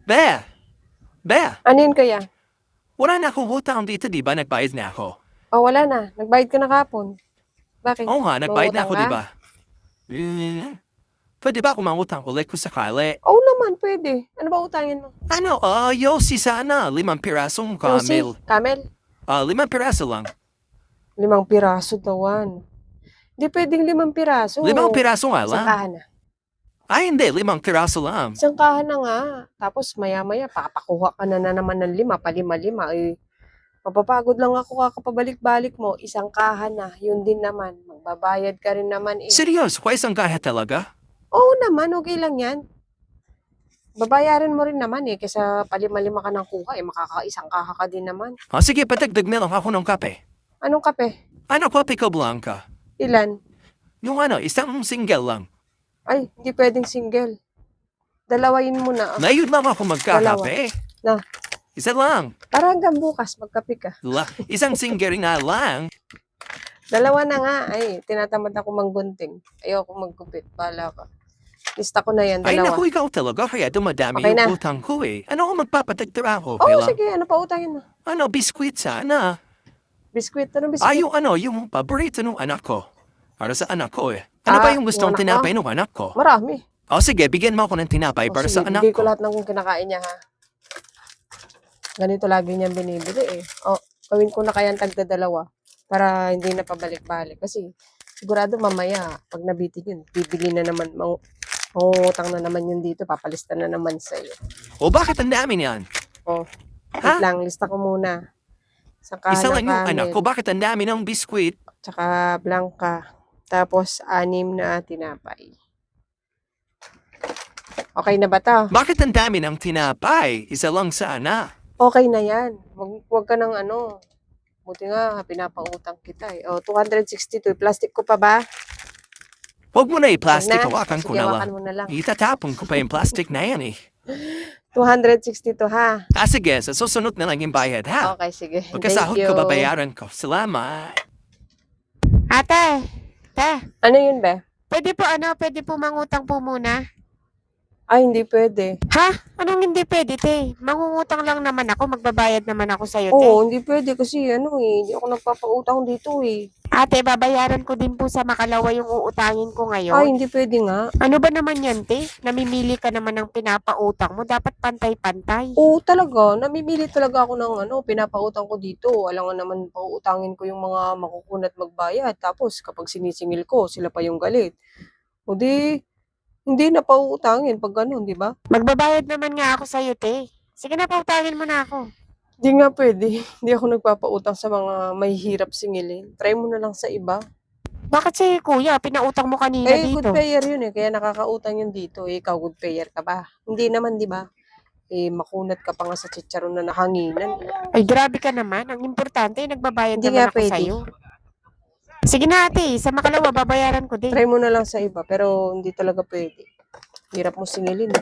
Be! Be! Ano yun kaya? Wala na akong utang dito, di ba? Nagbayad na ako. Oh, wala na. Nagbayad ka na kahapon. Bakit? Oo nga, nagbayad na Mangutang ako, ka? di ba? Pwede ba akong mangutang ulit kung sakali? Oo naman, pwede. Ano ba utangin mo? Ano, Yossi sana. 5 pirasong Yossi, kamil. Camel? 5 piraso lang. 5 piraso dawan. Hindi pwedeng 5 piraso. 5 piraso nga Isang lang. kahan na. Ay, hindi. 5 piraso lang. Isang kahan na nga. Tapos maya-maya, papakuha ka na naman ng 5, palima-lima. Eh, mapapagod lang ako kakapabalik-balik mo. Isang kahan na. Yun din naman. Magbabayad ka rin naman eh. Seryoso, kwa isang kaya talaga? Oo naman, okay lang yan. Babayaran mo rin naman eh. Kaysa palima-lima ka ng kuha eh. Makakaisang kaha ka din naman. Sige, patagdag na lang ako ng kape. Anong kape? Ano, kape ko blanca? Ilan? Yung isang single lang. Ay, hindi pwedeng single. Dalawain mo na. Ngayon lang ako magkakape. Na. Isa lang. Para hanggang bukas, magkape ka. Isang single na lang. Dalawa na nga. Ay, tinatamad ako manggunting. Ayoko magkupit. Bahala ka. Lista ko na yan, Ay, dalawa. naku, ikaw talaga. Kaya dumadami Okay na. yung utang ko eh. Ano kung magpapatagtira ako? Oo, sige. Ano pa utangin mo? Biskuit sana. Biskwit. Anong biskwit? Yung paborito ng anak ko. Para sa anak ko eh. Ano ba yung gustong yung anak tinapay mo? ng anak ko? Marami. Sige, bigyan mo ako ng tinapay para Sige, sa anak bigay ko ko. lahat ng kinakain niya, ha? Ganito lagi niyang binibili, eh. Gawin ko na kaya tagdadalawa para hindi na pabalik-balik. Kasi sigurado mamaya, pag nabitin yun, bibili na naman, mangungutang na naman yun dito, papalista na naman sa'yo. Bakit ang dami niyan? Wait lang, lista ko muna. Isa Saka lang yung anak ko. Bakit ang dami ng biskuit? Tsaka blanca. Tapos 6 na tinapay. Okay na ba to? Bakit ang dami ng tinapay? Isa lang sana. Okay na yan. Huwag ka ng buti nga, pinapautang kita eh. 262. Plastic ko pa ba? Huwag mo na i-plastic. Wag na. Hawakan ko Sige, na hawakan lang. mo na lang. Itatapon ko pa yung plastic na yan eh. 262 ha? Sige, sa susunod na lang yung bayad ha. Okay, sige. Pagkasahod Thank you. ko, babayaran ko. Salamat. Ate, Ano yun, be? pwede po mangutang po muna. Ay, hindi pwede. Ha? Anong hindi pwede, te? Mangungutang lang naman ako, magbabayad naman ako sa'yo, te. Oo, hindi pwede kasi hindi ako nagpapautang dito eh. Ate, babayaran ko din po sa Makalawa yung uutangin ko Ay, ngayon. hindi pwede nga. Ano ba naman yan, te? Namimili ka naman ng pinapautang mo. Dapat pantay-pantay. Oo, talaga. Namimili talaga ako ng pinapautang ko dito. Alam nga naman, pauutangin ko yung mga makukunat magbayad. Tapos, kapag sinisingil ko, sila pa yung galit. O di, hindi na pauutangin pag ganun, di ba? Magbabayad naman nga ako sa'yo, te. Sige na, pautangin mo na ako. Di nga pwede. Hindi ako nagpapautang sa mga mahihirap singilin. Try mo na lang sa iba. Bakit si kuya? Pinautang mo kanina Good dito. payer yun eh. Kaya nakakautang yun dito. Ikaw, good payer ka ba? Hindi naman, di ba? Makunat ka pa nga sa chicharon na nahanginan. Ay, grabe ka naman. Ang importante, nagbabayad Hindi naman nga ako pwede. sa'yo. Sige na, ate. Sa Makalawa, babayaran ko din. Try mo na lang sa iba. Pero hindi talaga pwede. Hirap mo singilin.